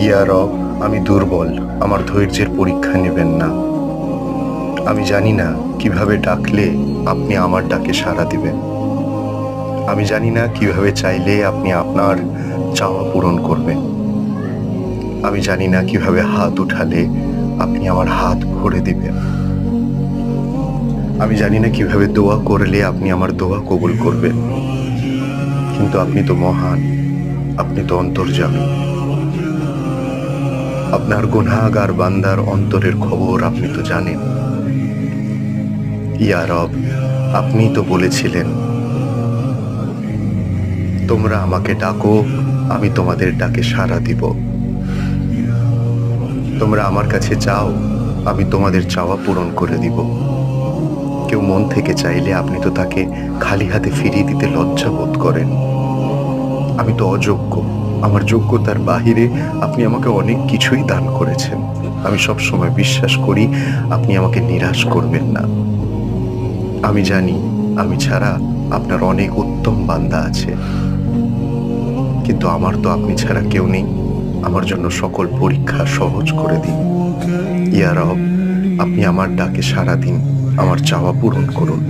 ইয়া রব, আমি দুর্বল, আমার ধৈর্যের পরীক্ষা নেবেন না। আমি জানি না কিভাবে ডাকলে আপনি আমার ডাকে সাড়া দিবেন। আমি জানি না কিভাবে চাইলে আপনি আপনার চাওয়া পূরণ করবেন। আমি জানি না কিভাবে হাত উঠালে আপনি আমার হাত ভরে দিবেন। আমি জানি না কিভাবে দোয়া করলে আপনি আমার দোয়া কবুল করবেন। কিন্তু আপনি তো মহান, আপনি তো অন্তর্যামী। আপনার গুনাহগার বান্দার অন্তরের খবর আপনি তো জানেন। ইয়া রব, আপনিই তো বলেছিলেন, তোমরা আমাকে ডাকো, আমি তোমাদের ডাকে সাড়া দিব। তোমরা আমার কাছে চাও, আমি তোমাদের চাওয়া পূরণ করে দিব। কেউ মন থেকে চাইলে আপনি তো তাকে খালি হাতে ফিরিয়ে দিতে লজ্জা বোধ করেন। আমি তো অযোগ্য, আমার যোগ্যতার বাহিরে আপনি আমাকে অনেক কিছুই দান করেছেন। আমি সব সময় বিশ্বাস করি আপনি আমাকে নিরাশ করবেন না। আমি জানি আমি ছাড়া আপনার অনেক উত্তম বান্দা আছে, কিন্তু আমার তো আপনি ছাড়া কেউ নেই। আমার জন্য সকল পরীক্ষা সহজ করে দিন। ইয়া রব, আপনি আমার ডাকে সাড়া দিন, আমার চাওয়া পূরণ করুন।